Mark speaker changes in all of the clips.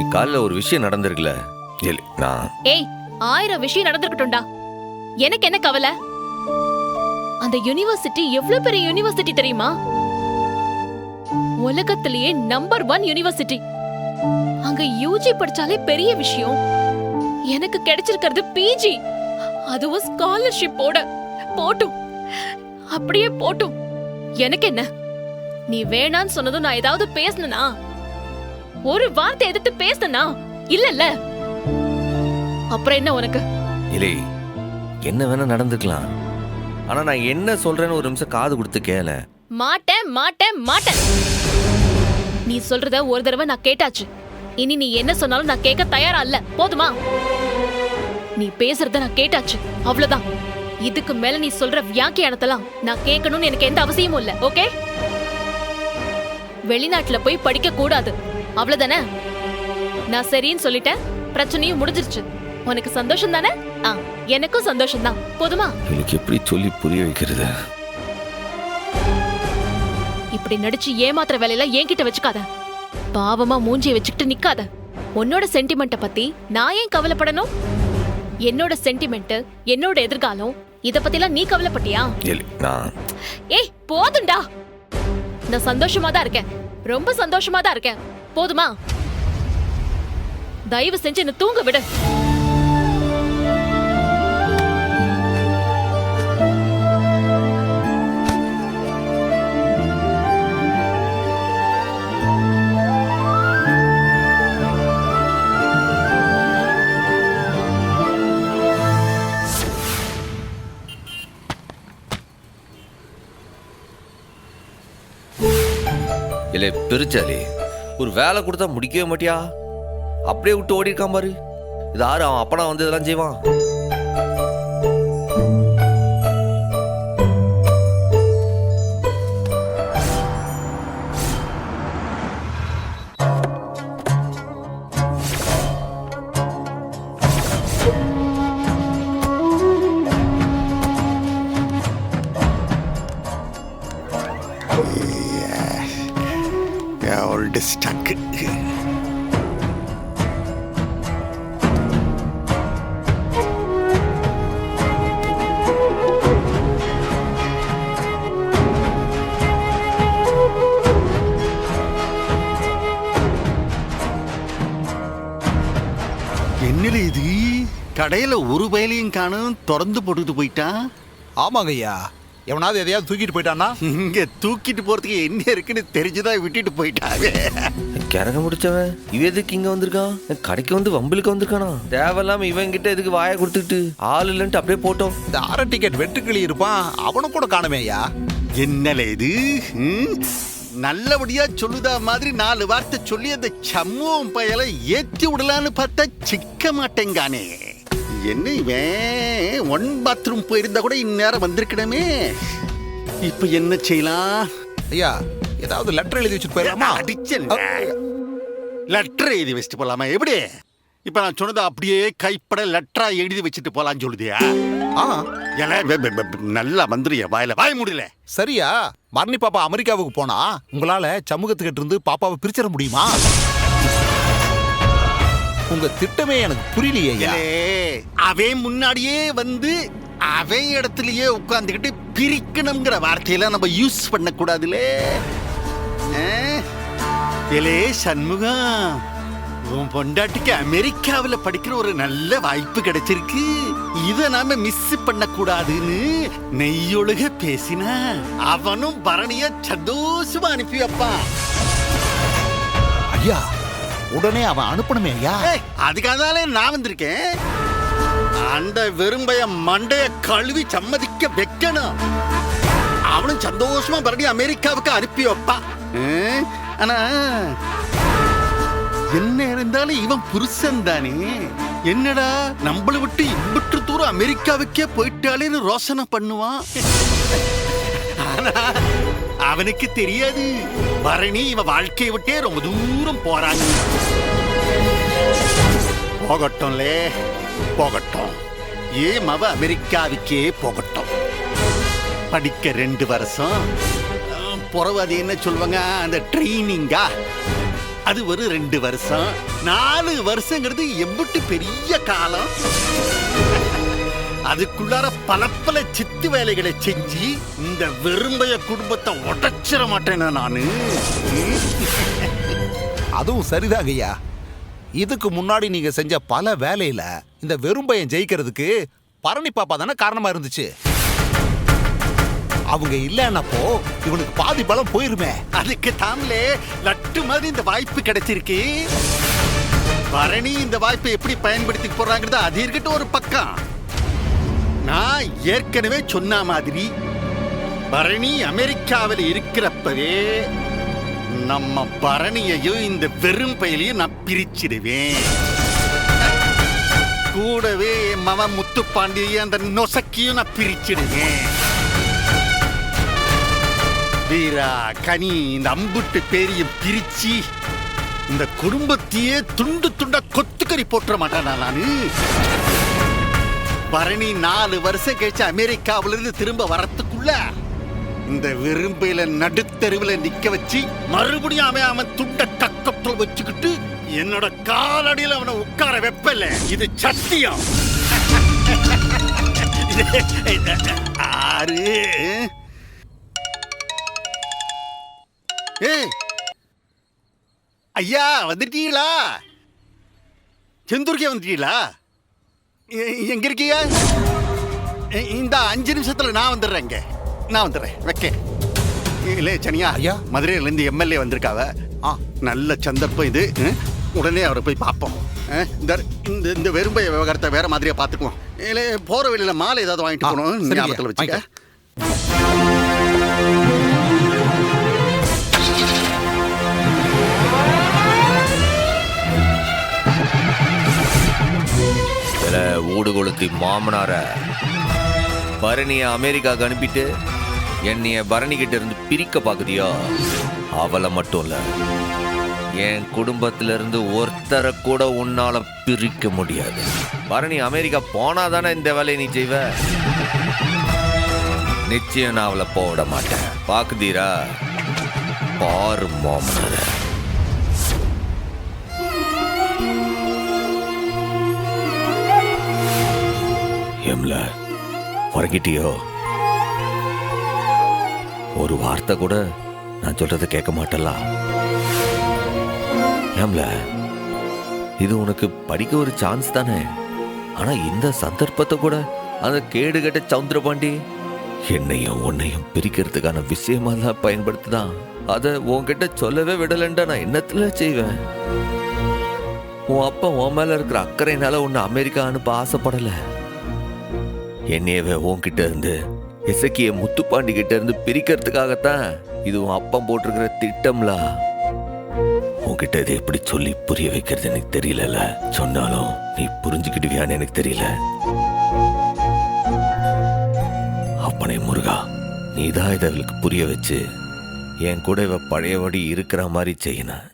Speaker 1: இன்னைக்கு காலைல ஒரு விஷயம் நடந்திருக்குல. நான்
Speaker 2: ஏய், 1000 விஷயம் நடந்திருக்கட்டும்டா. எனக்கு என்ன கவலை? அந்த யுனிவர்சிட்டி எவ்வளவு பெரிய யூனிவர்சிட்டி தெரியுமா? உலகத்திலேயே நம்பர் 1 யூனிவர்சிட்டி. அங்க யூஜி படிச்சாலே பெரிய விஷயம். எனக்கு கிடைச்சிருக்கிறது பிஜி, அதுவும் ஸ்காலர்ஷிப்போட. போட்டும், அப்படியே போட்டும். எனக்கு என்ன? நீ வேணான்னு சொன்னதும் நான் ஏதாவது பேசணுனா, ஒரு வார்த்தை எதிர்த்து பேசணுனா இல்லல்ல, அப்புறம் என்ன உனக்கு?
Speaker 1: இல்லை, என்ன வேணா நடந்துக்கலாம். ஆனா நான் என்ன சொல்றேன்னு ஒரு நிமிஷம் காது கொடுத்து கேள.
Speaker 2: மாட்டேன் மாட்டேன் மாட்டேன். நீ சொல்றத ஒரு தடவை நான் கேட்டாச்சு. இனி நீ என்ன சொன்னாலும் நான் கேட்க தயாரா இல்ல. போதுமா? நீ பேசுறத நான் கேட்டாச்சு, அவ்வளவுதான். இதுக்கு மேல நீ சொல்ற வியாக்கியானத்தெல்லாம் நான் கேட்கணும்னு எனக்கு எந்த அவசியமும் இல்ல. ஓகே? வெளிநாட்டுல போய் படிக்க கூடாது, அவ்வளவுதானே? நான் சரின்னு சொல்லிட்டேன், பிரச்சனையும் முடிஞ்சிருச்சு. உனக்கு சந்தோஷம் தானே? எனக்கும் சந்தோஷம் தான். போதுமா?
Speaker 1: எனக்கு எப்படி சொல்லி புரிய வைக்கிறது?
Speaker 2: இப்படி நடிச்சு ஏமாத்துற வேலையில என்கிட்ட வச்சுக்காத. பாவமா மூஞ்சியை வச்சுக்கிட்டு நிக்காத. உன்னோட சென்டிமெண்ட பத்தி நான் ஏன் கவலைப்படணும்? என்னோட சென்டிமெண்ட், என்னோட எதிர்காலம், இத பத்திலாம் நீ கவலைப்பட்டியா? ஏய், போதும்டா. நான் சந்தோஷமா தான் இருக்கேன், ரொம்ப சந்தோஷமா தான் இருக்கேன். போதுமா? தயவு செஞ்சு என்ன தூங்க விடு.
Speaker 1: இல்லை பெருச்சாலி, ஒரு வேலை கொடுத்தா முடிக்கவே மாட்டியா? அப்படியே விட்டு ஓடி இருக்கான் பாரு. இது யாரு? அவன் அப்பனா வந்து இதெல்லாம் செய்வான்?
Speaker 3: Stuck. என்னல இது? கடையில ஒரு பயலையும் காணும், திறந்து போட்டுட்டு போயிட்டான்.
Speaker 4: ஆமாங்க ஐயா, எவனாவது எதையாவது தூக்கிட்டு போயிட்டானா?
Speaker 3: இங்க தூக்கிட்டு போறதுக்கு என்ன இருக்குன்னு தெரிஞ்சுதான் விட்டுட்டு போயிட்டாங்க.
Speaker 1: கிறக முடிச்சவன் இவன் எதுக்கு இங்க வந்திருக்கான்? கடைக்கு வந்து வம்பிலுக்கு வந்திருக்கானா? தேவையில்லாம இவன் கிட்ட எதுக்கு வாயை கொடுத்துட்டு ஆள் இல்லைன்ட்டு அப்படியே போட்டோம்.
Speaker 4: இந்த அரை டிக்கெட் வெட்டுக்கிளி இருப்பான், அவனு கூட காணுமே ஐயா.
Speaker 3: என்னல இது? நல்லபடியா சொல்லுதா மாதிரி 4 வார்த்தை சொல்லி அந்த சம்முவம் பயலை ஏத்தி விடலான்னு பார்த்தா சிக்க மாட்டேங்கானே. என்ன இவன் 1 பாத்ரூம் போயிருந்தா கூட இந்நேரம் வந்திருக்கணுமே. இப்ப என்ன செய்யலாம்?
Speaker 4: ஐயா, ஏதாவது லெட்டர் எழுதி வச்சுட்டு போயிடலாமா?
Speaker 3: அடிச்சேன். லெட்டர் எழுதி வச்சுட்டு போலாமா? எப்படி? இப்ப நான் சொன்னதை அப்படியே கைப்பட லெட்டரா எழுதி வச்சுட்டு போலான்னு சொல்லுதியா? நல்லா வந்துருய வாயில வாய முடியல.
Speaker 4: சரியா, மரணி பாப்பா அமெரிக்காவுக்கு போனா உங்களால சமூகத்துக்கிட்ட இருந்து பாப்பாவை பிரிச்சிட முடியுமா? உங்க திட்டமே எனக்கு புரியலையே.
Speaker 3: அவன் முன்னாடியே வந்து அவன் இடத்துலயே உட்கார்ந்துக்கிட்டு பிரிக்கணுங்கிற வார்த்தையெல்லாம் நம்ம யூஸ் பண்ண கூடாதுலே. சண்முகம், உன் பொண்டாட்டிக்கு அமெரிக்காவில் படிக்கிற ஒரு நல்ல வாய்ப்பு கிடைச்சிருக்கு. இத நாம மிஸ் பண்ண கூடாதுன்னு நெய்யொழுக பேசினா அவனும் பரணிய சந்தோஷமா அனுப்பி வைப்பான்.
Speaker 4: ஐயா, உடனே அவன் அனுப்பணுமே ஐயா.
Speaker 3: அதுக்காக நான் வந்திருக்கேன். அந்த வெறும்பைய மண்டைய கழுவி சம்மதிக்க வைக்கணும். அவனும் சந்தோஷமா பரடி அமெரிக்காவுக்கு அனுப்பி வைப்பான். ஆனா என்ன இருந்தாலும் இவன் புருஷன் தானே. என்னடா நம்மளை விட்டு இம்பிட்டு தூரம் அமெரிக்காவுக்கே போயிட்டாலேன்னு ரோசனை பண்ணுவான். ஆனா அவனுக்கு தெரியாது பரணி இவன் வாழ்க்கையை விட்டே ரொம்ப தூரம் போறாங்க. போகட்டும்லே, போகட்டும். ஏன் அவ அமெரிக்காவுக்கே போகட்டும். படிக்க 2 வருஷம் பிறகு அது என்ன சொல்லுவாங்க, அந்த ட்ரைனிங்கா அது ஒரு 2 வருஷம். 4 வருஷங்கிறது எம்பிட்டு பெரிய காலம். அதுக்குள்ளார பல சித்து வேலைகளை செஞ்சு இந்த வெறும்பைய குடும்பத்தை உடைச்சிட மாட்டேனா நானு.
Speaker 4: அதுவும் சரிதாங்க ஐயா. இதுக்கு முன்னாடி நீங்க செஞ்ச பல வேலையில இந்த வெறும்பையன் ஜெயிக்கிறதுக்கு பரணி பாப்பா தானே காரணமா இருந்துச்சு. அவங்க இல்லைன்னப்போ இவனுக்கு பாதி பலம் போயிருமே.
Speaker 3: அதுக்கு தாமலே லட்டு மாதிரி இந்த வாய்ப்பு கிடைச்சிருக்கு. பரணி இந்த வாய்ப்பை எப்படி பயன்படுத்தி போறாங்கிறது அது இருக்கட்டும் ஒரு பக்கம். நான் ஏற்கனவே சொன்ன மாதிரி பரணி அமெரிக்காவில் இருக்கிறப்பவே நம்ம பரணியையும் இந்த வெறும் பயிலையும் நான் பிரிச்சிடுவேன். கூடவே மவன் முத்துப்பாண்டிய அந்த நொசக்கியும் நான் பிரிச்சிடுவேன். வீரா கனி இந்த அம்புட்டு பேரையும் பிரிச்சு இந்த குடும்பத்தையே துண்டு துண்டா கொத்துக்கறி போட்டுற மாட்டானா நானு. பரணி 4 வருஷம் கழிச்சு அமெரிக்காவில இருந்து திரும்ப வரத்துக்குள்ள இந்த விரும்பையில நடுத்தெருவில் நிக்க வச்சு மறுபடியும் அவன் துண்ட கக்கத்தில் வச்சுக்கிட்டு என்னோட காலடியில் அவனை உட்கார வைப்பல. இது சத்தியம். ஆறு ஐயா வந்துட்டீங்களா? செந்தூர்க்கே வந்துட்டீங்களா? எங்க இருக்கீங்க? இந்த 5 நிமிஷத்துல நான் வந்துடுறேங்க. நான் வந்துடுறேன். வைக்க இல்ல சனியா
Speaker 4: ஐயா,
Speaker 3: மதுரையில இருந்து எம்எல்ஏ வந்திருக்காவ. நல்ல சந்தர்ப்பம் இது. உடனே அவரை போய் பார்ப்போம். இந்த வெறும்பை விவகாரத்தை வேற மாதிரியா பாத்துக்குவோம். இல்ல போற வழியில மாலை ஏதாவது வாங்கிட்டு போகணும். ஞாபகத்துல வச்சுக்க.
Speaker 1: ஊடு கொளுத்தி மாமனார பரணிய அமெரிக்காவுக்கு அனுப்பிட்டு என்னைய பரணி கிட்ட இருந்து பிரிக்க பாக்குதியோ? அவளை மட்டும் இல்ல, என் குடும்பத்தில இருந்து ஒருத்தரை கூட உன்னால பிரிக்க முடியாது. பரணி அமெரிக்கா போனாதானே இந்த வேலையை நீ செய்வ. நிச்சயம் நான் அவளை போட மாட்டேன். பாக்குதீரா? பாரு மாமனார. வரகிட்டியோ? ஒரு வார்த்தை கூட நான் சொல்றதை கேட்க மாட்டல. ஏம்ல, இது உனக்கு படிக்க ஒரு சான்ஸ் தானே. ஆனா இந்த சந்தர்ப்பத்தை கூட அந்த கேடு கட்ட சவுந்தரபாண்டி என்னையும் உன்னையும் பிரிக்கிறதுக்கான விஷயமா தான் பயன்படுத்துதான். அதை உன்கிட்ட சொல்லவே விடலன்டா நான் என்னத்துல செய்வேன்? உன் அப்பா உன் மேல இருக்கிற அக்கறையினால உன்னை அமெரிக்கா அனுப்ப ஆசைப்படல. என்னையவே உன்கிட்ட இருந்து இசக்கிய முத்துப்பாண்டி கிட்ட இருந்து பிரிக்கிறதுக்காகத்தான் இது உன் அப்பா போட்டிருக்கிற திட்டம்ல. உன்கிட்ட இதை எப்படி சொல்லி புரிய வைக்கிறது எனக்கு தெரியல. சொன்னாலும் நீ புரிஞ்சுக்கிடுவியான்னு எனக்கு தெரியல. அப்பனே முருகா, நீதான் இதை அவளுக்கு புரிய வச்சு என் கூட இவ பழையபடி இருக்கிற மாதிரி செய்யணும்.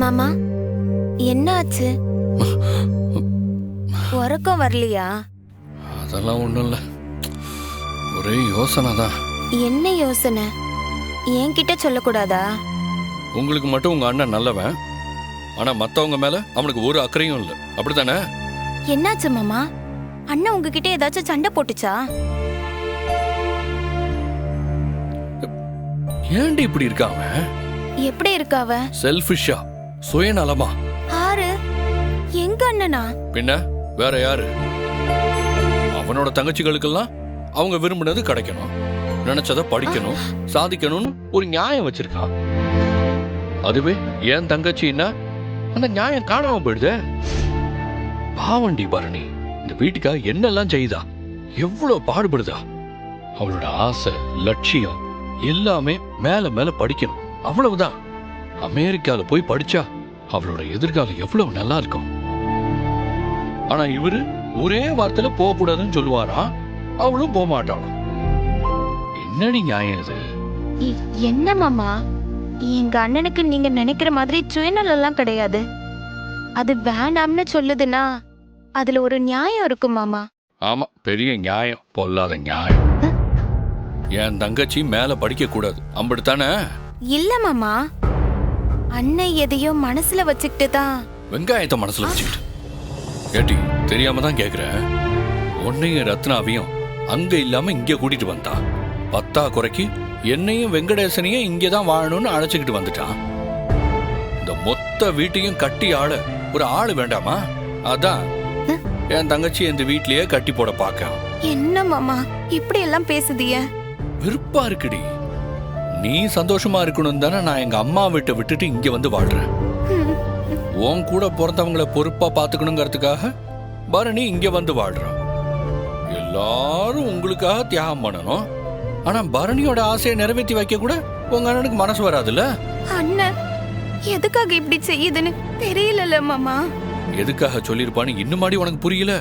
Speaker 5: மாமா, என்னாச்சு? உறக்கம் வரலையா?
Speaker 6: அதெல்லாம் ஒண்ணும் இல்ல, ஒரே யோசனை தான்.
Speaker 5: என்ன யோசனை? என்கிட்ட சொல்லக்கூடாதா?
Speaker 6: உங்களுக்கு மட்டும் உங்க அண்ணன் நல்லவன், ஆனா மத்தவங்க மேல அவனுக்கு ஒரு அக்கறையும் இல்ல, அப்படித்தானே?
Speaker 5: என்னாச்சு மாமா? அண்ணன் உங்ககிட்ட ஏதாச்சும் சண்டை போட்டுச்சா?
Speaker 6: ஏன்டி இப்படி இருக்காம?
Speaker 5: எப்படி இருக்காவ?
Speaker 6: செல்ஃபிஷா, சுயநலமா.
Speaker 5: ஆறு எங்க அண்ணனா?
Speaker 6: பின்ன வேற யாரு? அவனோட தங்கச்சிகளுக்கெல்லாம் அவங்க விரும்பினது கிடைக்கணும், நினைச்சத படிக்கணும், சாதிக்கணும்னு ஒரு நியாயம் வச்சிருக்கான். அதுவே ஏன் தங்கச்சின்னா அந்த நியாயம் காணாம போயிடுது. பாவண்டி பரணி இந்த வீட்டுக்காக என்னெல்லாம் செய்தா, எவ்வளவு பாடுபடுதா. அவளோட ஆசை, லட்சியம் எல்லாமே மேல மேல படிக்கணும், அவ்வளவுதான். அமெரிக்கால போய் படிச்சா அவளோட எதிர்காலம் எவ்வளவு நல்லா இருக்கும். ஆனா இவரு ஒரே வார்த்தையில போக கூடாதுன்னு சொல்லுவாரா, அவளும் போக மாட்டாளாம். என்னடி நியாயம் இது?
Speaker 5: என்ன மாமா, எங்க அண்ணனுக்கு நீங்க நினைக்கிற மாதிரி சுயநலம் எல்லாம் கிடையாது. அது வேண்டாம்னு சொல்லுதுன்னா அதுல ஒரு நியாயம் இருக்கும் மாமா.
Speaker 6: ஆமா, பெரிய நியாயம், பொல்லாத நியாயம். என் தங்கச்சி மேல படிக்க கூடாது, அம்படுத்தானே?
Speaker 5: இல்ல மாமா, அண்ணன் எதையோ மனசுல வச்சுக்கிட்டு தான்.
Speaker 6: வெங்காயத்தை மனசுல வச்சுக்கிட்டு கேட்டி, தெரியாம தான் கேக்குறேன். உன்னையும் ரத்னாவையும் அங்க இல்லாம இங்க கூட்டிட்டு வந்தான். பத்தா குறைக்கு என்னையும் வெங்கடேசனையும் இங்கதான் வாழணும்னு அழைச்சுக்கிட்டு வந்துட்டான். இந்த மொத்த வீட்டையும் கட்டி ஆள ஒரு ஆளு வேண்டாமா? அதான் என் தங்கச்சி இந்த வீட்லயே கட்டி போட பாக்க.
Speaker 5: என்ன மாமா இப்படி எல்லாம் பேசுதிய?
Speaker 6: விருப்பா இருக்குடி. நீ சந்தோஷமா இருக்கணும் தானே நான் எங்க அம்மா வீட்டை விட்டுட்டு இங்க வந்து வாழ்றேன். உன் கூட பிறந்தவங்களை பொறுப்பா பாத்துக்கணுங்கிறதுக்காக பரணி இங்க வந்து வாழ்றான். எல்லாரும் உங்களுக்காக தியாகம் பண்ணணும். ஆனா பரணியோட ஆசையை நிறைவேற்றி வைக்க கூட உங்க அண்ணனுக்கு மனசு வராதுல்ல?
Speaker 5: அண்ணன் எதுக்காக இப்படி செய்யுதுன்னு தெரியல மாமா.
Speaker 6: எதுக்காக சொல்லிருப்பான்னு இன்னுமாடி உனக்கு புரியல?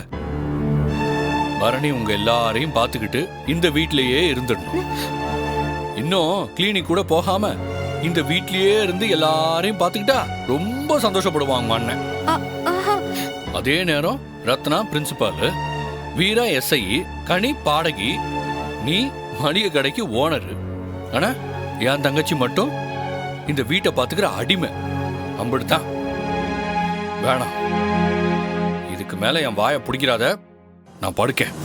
Speaker 6: பரணி உங்க எல்லாரையும் பாத்துக்கிட்டு இந்த வீட்லயே இருந்துடணும். இன்னும் கிளினிக் கூட போகாம இந்த வீட்லயே இருந்து எல்லாரையும் பாத்துக்கிட்டா ரொம்ப சந்தோஷப்படுவாங்க அண்ணன். அதே நேரம் ரத்னா பிரின்சிபால், வீரா எஸ்ஐ, கனி பாடகி, நீ மளிகை கடைக்கு ஓனர். ஆனா என் தங்கச்சி மட்டும் இந்த வீட்டை பாத்துக்கிற அடிமை. அம்படுத்தான் வேணாம். இதுக்கு மேல என் வாயை பிடிக்கிறாத, நான் படுக்கேன்.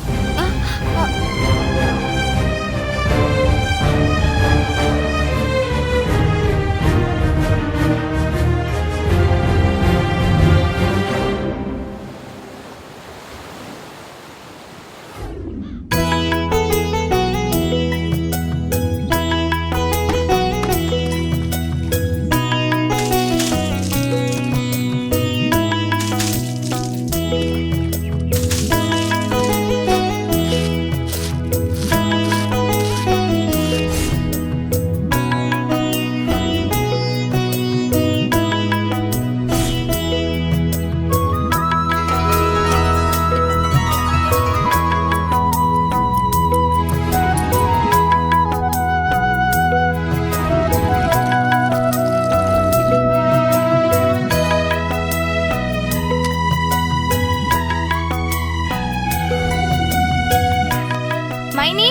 Speaker 5: மைனி,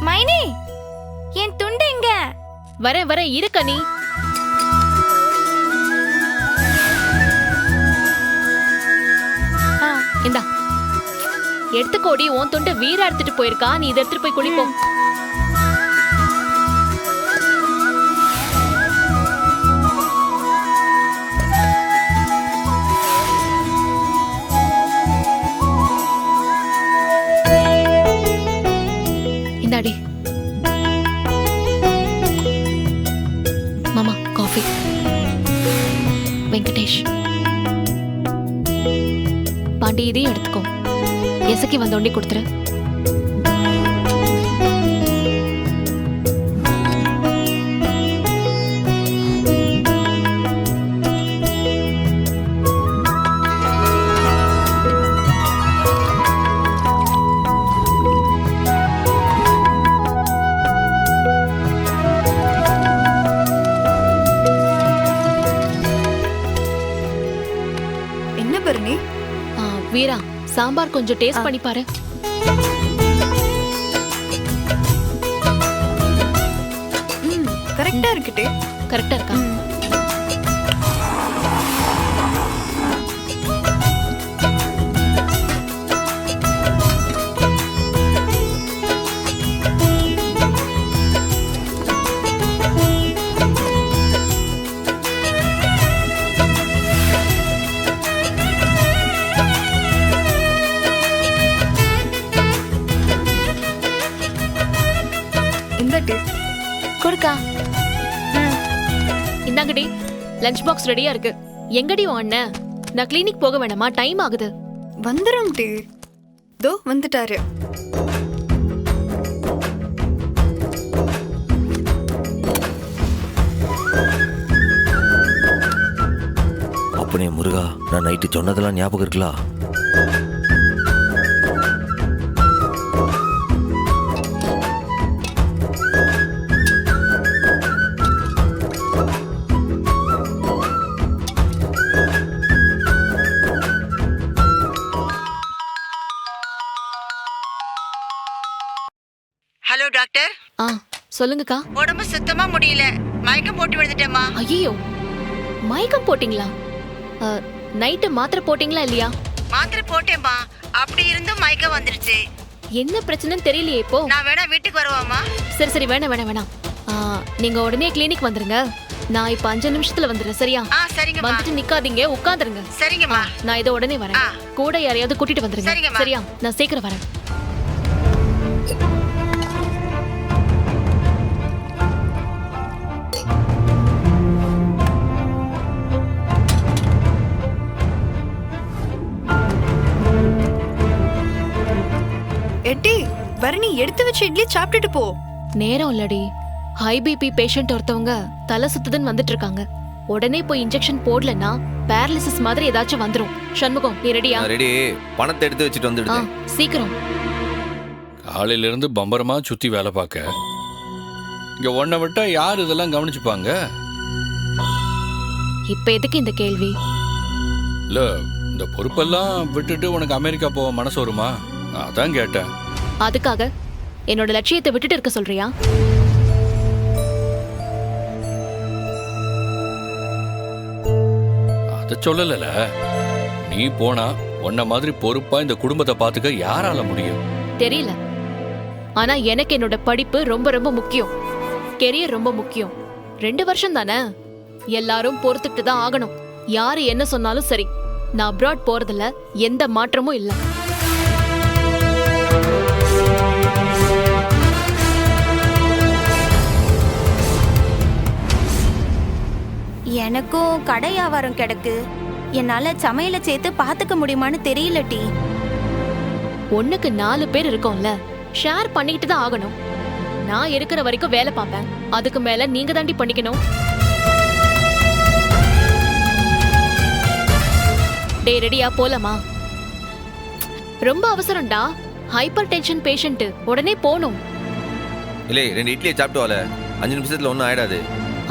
Speaker 5: மைனி, என் துண்டு எங்க?
Speaker 2: வர இருக்க நீ. இந்தா எடுத்துக்கோடி. உன் துண்டு வீரா எடுத்துட்டு போயிருக்கா, நீ இதை எடுத்துட்டு போய் குளிப்போம். இந்தாடி மாமா காஃபி. வெங்கடேஷ் பாண்டி இதையும் எடுத்துக்கோ. எசக்கி வந்தோண்டி கொடுத்துரு.
Speaker 5: என்ன பரணி?
Speaker 2: வீரா, சாம்பார் கொஞ்சம் டேஸ்ட் பண்ணி பாரு.
Speaker 5: கரெக்டா இருக்குட்டே.
Speaker 2: கரெக்டா இருக்கா? கொடுக்கா. இந்தாங்கடி, லஞ்ச் பாக்ஸ் ரெடியா இருக்கு. எங்கடி உன் அண்ணன்? நான் கிளினிக் போக வேணாமா? டைம் ஆகுது.
Speaker 7: வந்துரும் டி. தோ வந்துட்டாரு.
Speaker 1: முருகா, நான் நைட்டு சொன்னதெல்லாம் ஞாபகம் இருக்குல்ல?
Speaker 7: Hello doctor.
Speaker 2: ஆ சொல்லுங்கக்கா.
Speaker 7: உடம்பு சுத்தமா முடியல, மயக்கம் போட்டு விழுந்துட்டேம்மா.
Speaker 2: ஐயோ, மயக்கம் போட்டீங்களா? நைட்டு மாத்திரை போட்டீங்களா இல்லையா?
Speaker 7: மாத்திரை போட்டேம்மா, அப்படி இருந்தும் மயக்கம் வந்துருச்சு.
Speaker 2: என்ன பிரச்சனைன்னு தெரியலையே இப்போ.
Speaker 7: நான் வேணா வீட்டுக்கு வருவாமா?
Speaker 2: சரி சரி, வேணாம் வேணாம் வேணாம். நீங்க உடனே கிளினிக் வந்துருங்க. நான் இப்ப 5 நிமிஷத்துல வந்துடுறேன். சரியா?
Speaker 7: சரிங்கம்மா.
Speaker 2: வந்துட்டு நிக்காதீங்க, உட்காந்துருங்க.
Speaker 7: சரிங்கம்மா.
Speaker 2: நான் இதை உடனே வரேன். கூட யாரையாவது கூட்டிட்டு வந்துருங்க.
Speaker 7: சரிங்கம்மா.
Speaker 2: சரியா? நான் சீக்கிரம் வரேன்.
Speaker 7: எட்டி, பரணி எடுத்து வச்ச இட்லி சாப்பிட்டுட்டு போ.
Speaker 2: நேரம் இல்லடி. ஹை பிபி பேஷண்ட் ஒருத்தவங்க தலை சுத்துதுன்னு வந்துட்டு இருக்காங்க. உடனே போய் இன்ஜெக்ஷன் போடலன்னா பேரலிசிஸ் மாதிரி ஏதாச்சும் வந்துரும். சண்முகம், நீ ரெடியா?
Speaker 1: ரெடி. பணத்தை எடுத்து வச்சுட்டு வந்துடுது.
Speaker 2: சீக்கிரம்.
Speaker 6: காலையில இருந்து பம்பரமா சுத்தி வேலை பார்க்க, இங்க ஒன்ன விட்டா யார் இதெல்லாம் கவனிச்சுப்பாங்க?
Speaker 2: இப்ப எதுக்கு இந்த கேள்வி?
Speaker 6: இல்ல, இந்த பொறுப்பெல்லாம் விட்டுட்டு உனக்கு அமெரிக்கா போக மனசு வருமா? அதான் கேட்டேன்.
Speaker 2: அதுக்காக என்னோட லட்சியத்தை விட்டுட்டு இருக்க சொல்றியா?
Speaker 6: அத சொல்லல. நீ போனா உன்ன மாதிரி பொறுப்பா இந்த குடும்பத்தை பாத்துக்க யாரால முடியும்?
Speaker 2: தெரியல. ஆனா எனக்கு என்னோட படிப்பு ரொம்ப ரொம்ப முக்கியம். கெரியர் ரொம்ப முக்கியம். 2 வருஷம் தானே, எல்லாரும் பொறுத்துட்டு தான் ஆகணும். யாரு என்ன சொன்னாலும் சரி. நான் அப்ராட் போறதுல எந்த மாற்றமும் இல்லை.
Speaker 5: எனக்கும் கடை வியாபாரம் கிடக்கு. என்னால சமையலை சேர்த்து பாத்துக்க முடியுமான்னு தெரியல டி.
Speaker 2: ஒண்ணுக்கு 4 பேர் இருக்கோம்ல, ஷேர் பண்ணிக்கிட்டு தான் ஆகணும். நான் இருக்கிற வரைக்கும் வேலை பார்ப்பேன். அதுக்கு மேல நீங்க தாண்டி பண்ணிக்கணும். டே, ரெடியா? போலாமா? ரொம்ப அவசரம்டா. ஹைப்பர் டென்ஷன் பேஷண்ட், உடனே போகணும்.
Speaker 1: இல்லை, 2 இட்லியை சாப்பிட்டு வாழ. 5 நிமிஷத்துல ஒன்றும் ஆயிடாது.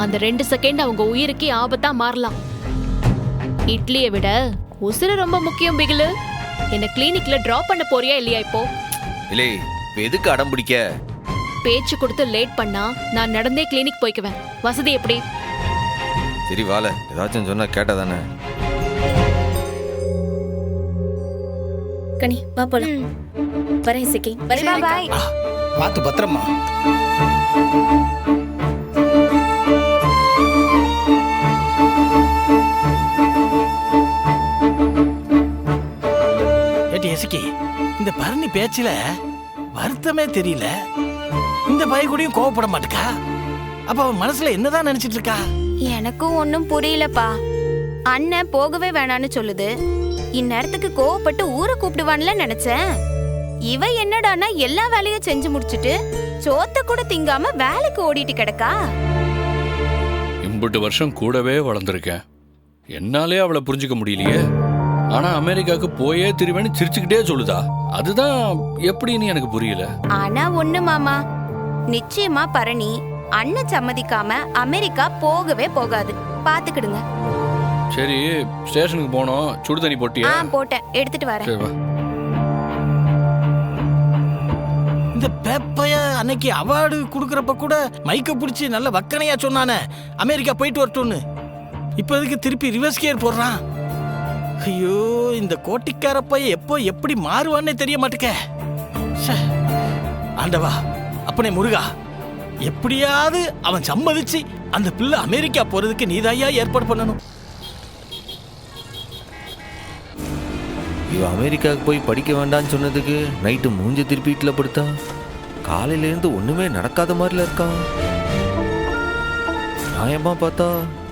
Speaker 2: அந்த 2 செகண்ட் அவங்க உயிருக்கே ஆபத்தா மாறலாம். இட்லியை விட உசுறு ரொம்ப முக்கியம் பிகிலு. என்ன கிளினிக்ல டிராப் பண்ண போறியா இல்லையா இப்போ?
Speaker 1: இல்லை, இப்போ எதுக்கு அடம் பிடிக்க?
Speaker 2: பேச்சு கொடுத்து லேட் பண்ணா நான் நடந்தே கிளினிக் போய்க்குவேன். வசதி எப்படி?
Speaker 1: சரி வாழ, ஏதாச்சும் சொன்னா கேட்டா தானே.
Speaker 8: கனி, வா போலாம். வரேன் சிக்கி.
Speaker 5: பாய்.
Speaker 9: பார்த்து பத்திரமா. ஏட்டி எசிக்கி, இந்த பரணி பேச்சுல வருத்தமே தெரியல. இந்த பைய கூடயும் கோவப்பட மாட்டேக்கா. அப்ப அவன் மனசுல என்னதான் நினைச்சிட்டு இருக்கா?
Speaker 5: எனக்கும் ஒன்னும் புரியலப்பா. அண்ணன் போகவே வேணான்னு சொல்லுது. இந்நேரத்துக்கு கோவப்பட்டு ஊரை கூப்பிடுவான்ல நினைச்சேன். இவ என்னடானா எல்லா வேலையும் செஞ்சு முடிச்சிட்டு சோத்த கூட திங்காம வேலைக்கு ஓடிட்டு கிடக்கா.
Speaker 6: இம்புட்டு வருஷம் கூடவே வளர்ந்துருக்கேன். என்னாலே அவளை புரிஞ்சுக்க முடியலையே. ஆனா அமெரிக்காவுக்கு போயே திருவேன்னு சிரிச்சுக்கிட்டே சொல்லுதா. அதுதான் எப்படின்னு எனக்கு புரியல.
Speaker 5: ஆனா ஒண்ணு மாமா, நிச்சயமா பரணி அண்ணன் சம்மதிக்காம அமெரிக்கா போகவே போகாது. பாத்துக்கிடுங்க.
Speaker 6: சரி, ஸ்டேஷனுக்கு போனோம். சுடு தண்ணி போட்டியா?
Speaker 5: போட்டேன், எடுத்துட்டு வரேன்.
Speaker 6: சரி வா.
Speaker 9: இந்த பேப்பைய அன்னைக்கு அவார்டு குடுக்கறப்ப கூட மைக்க பிடிச்சி நல்ல வக்கனையா சொன்னானே அமெரிக்கா போயிட்டு வரட்டும்னு. இப்ப அதுக்கு திருப்பி ரிவர்ஸ் கியர் போடுறான். ஐயோ, இந்த கோட்டிக்காரப்ப எப்போ எப்படி மாறுவான்னே தெரிய மாட்டேக்க. ஆண்டவா, அப்பனே முருகா, எப்படியாவது அவன் சம்மதிச்சு அந்த பிள்ளை அமெரிக்கா போறதுக்கு நீதாயா ஏற்பாடு பண்ணணும்.
Speaker 1: இவ அமெரிக்காவுக்கு போய் படிக்க வேண்டாம்னு சொன்னதுக்கு நைட்டு மூஞ்சி திருப்பி வீட்டில் படுத்தா. காலையிலேருந்து ஒன்றுமே நடக்காத மாதிரில இருக்கா. நியாயமா பார்த்தா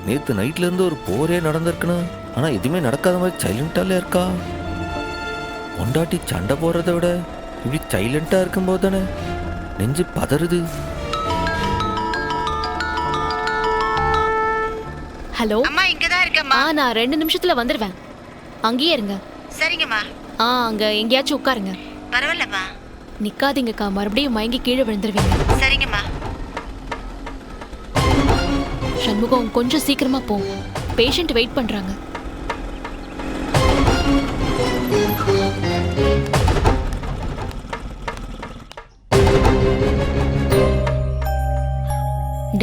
Speaker 1: நேற்று நைட்லேருந்து ஒரு போரே நடந்திருக்குன்னு. ஆனால் எதுவுமே நடக்காத மாதிரி சைலண்டாலே இருக்கா. பொண்டாட்டி சண்டை போடுறத விட இப்படி சைலண்டாக இருக்கும்போது தானே நெஞ்சு பதறுது.
Speaker 2: ஹலோ
Speaker 7: அம்மா, இங்கதான் இருக்கேம்மா.
Speaker 2: நான் 2 நிமிஷத்துல வந்துருவேன். அங்கேயே இருங்க.
Speaker 5: சரிங்கம்மா.
Speaker 2: அங்க எங்கேயாச்சும் உட்காருங்க.
Speaker 5: பரவாயில்லம்மா.
Speaker 2: நிக்காதீங்கக்கா, மறுபடியும் மயங்கி கீழே விழுந்துருவீங்க.
Speaker 5: சரிங்கம்மா.
Speaker 2: சண்முகம், கொஞ்சம் சீக்கிரமா போ. பேஷண்ட் வெயிட் பண்றாங்க.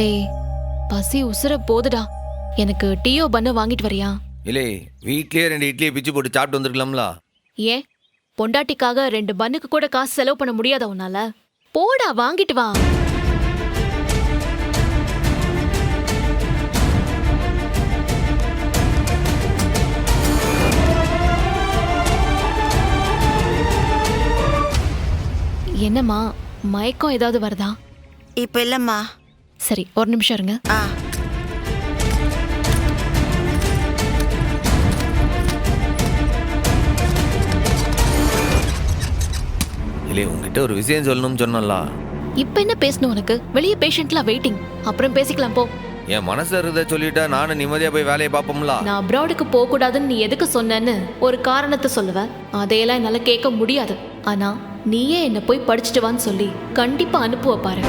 Speaker 2: டே, பசி உசுர போதுடா. எனக்கு டீயோ பண்ண வாங்கிட்டு வரியா?
Speaker 1: இல்லை, வீட்லயே 2 இட்லியை பிச்சு போட்டு சாப்பிட்டு வந்துருக்கலாம்ல.
Speaker 2: ஏன் பொண்டாட்டிக்காக 2 பன்னுக்கு கூட காசு செலவு பண்ண முடியாத உன்னால? போடா, வாங்கிட்டு வா. என்னம்மா, மயக்கம் ஏதாவது வருதா?
Speaker 5: இப்ப இல்லம்மா.
Speaker 2: சரி, ஒரு நிமிஷம் இருங்க.
Speaker 1: இல்லை, உங்ககிட்ட ஒரு விஷயம் சொல்லணும்னு சொன்னல.
Speaker 2: இப்ப என்ன பேசணும் உனக்கு? வெளியே பேஷண்ட்லாம் வெயிட்டிங். அப்புறம் பேசிக்கலாம், போ.
Speaker 1: என் மனசு இருந்த சொல்லிட்டா நானும் நிம்மதியா போய் வேலையை பார்ப்போம்ல.
Speaker 2: நான் அப்ராடுக்கு போக கூடாதுன்னு நீ எதுக்கு சொன்னேன்னு ஒரு காரணத்தை சொல்லுவ. அதையெல்லாம் என்னால கேட்க முடியாது. ஆனா நீயே என்ன போய் படிச்சுட்டு வான்னு சொல்லி கண்டிப்பா அனுப்புவ பாரு.